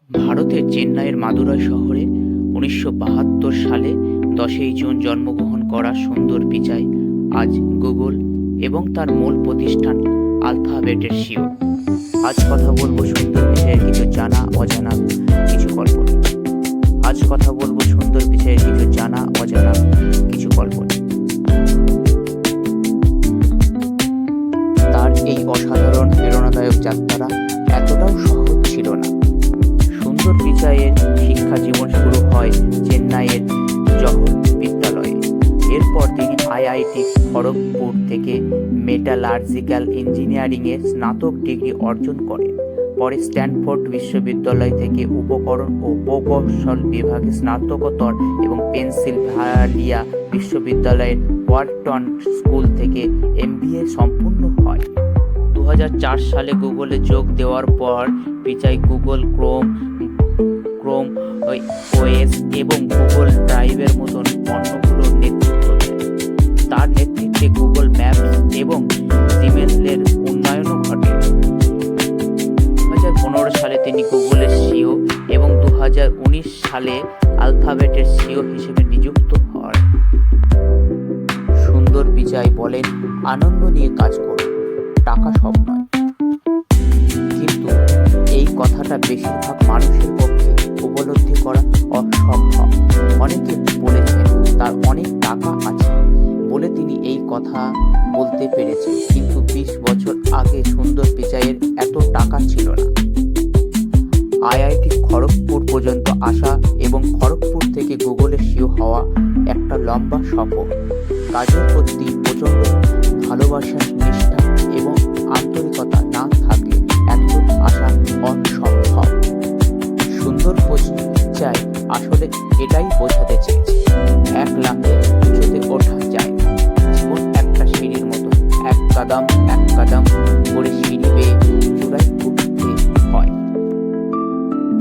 ভারতের চেন্নাইয়ের মাদুরাই শহরে ১৯৭২ সালে ১০ই জুন জন্মগ্রহণ করা সুন্দর পিচাই আজ গুগল এবং তার মূল প্রতিষ্ঠান আলফাবেটের সিইও। আজ কথা বলবো সুন্দর পিচাইয়ের কিছু জানা অজানা কিছু গল্প নিয়ে। তার এই অসাধারণ প্রেরণাদায়ক যাত্রা এতটাও সহজ ছিল না। সুন্দর পিচাইয়ের শিক্ষা জীবন শুরু হয় চেন্নাইয়ের জওহর বিদ্যালয়ে। এরপর তিনি আইআইটি খড়গপুর থেকে মেটালার্জিক্যাল ইঞ্জিনিয়ারিংয়ে স্নাতক ডিগ্রি অর্জন করেন। পরে স্ট্যানফোর্ড বিশ্ববিদ্যালয় থেকে উপকরণ ও প্রকৌশল বিভাগে স্নাতকোত্তর এবং পেনসিলভানিয়া বিশ্ববিদ্যালয়ের ওয়ার্টন স্কুল থেকে এমবিএ সম্পূর্ণ হয়। ২০০৪ সালে গুগলে যোগ দেওয়ার পর পিচাই গুগল ক্রোম ওএস এবং গুগল ড্রাইভের মতন পণ্যগুলোর নেতৃত্ব দেন। তার নেতৃত্বে গুগল ম্যাপস এবং জিমেইলের উন্নয়নও ঘটে। ২০১৫ সালে তিনি গুগলের সিইও এবং ২০১৯ সালে আলফাবেটের সিইও হিসেবে নিযুক্ত হন। সুন্দর পিচাই বলেন, আনন্দ নিয়ে কাজ করুন, টাকা সব নয়। কিন্তু এই কথাটা বেশিরভাগ মানুষের পক্ষে উপলব্ধি করা অসম্ভব। অনেকে বলেছেন তার অনেক টাকা আছে বলে তিনি এই কথা বলতে পেরেছেন, কিন্তু ২০ বছর আগে সুন্দর পিচাইয়ের এত টাকা ছিল না। আইআইটি খড়গপুর পর্যন্ত আসা এবং খড়গপুর থেকে গুগলের সিইও হওয়া একটা লম্বা সফর। কাজের প্রতি প্রচণ্ড ভালোবাসা, নিষ্ঠা এবং আন্তরিকতা না থাকলে এত আসা অসম্ভব। সুন্দর পিচাই আসলে এটাই বোঝাতে চেয়েছে, এক লাফে উঁচুতে ওঠা যায় না। জীবন একটা সিঁড়ির মতো, এক কাদাম করে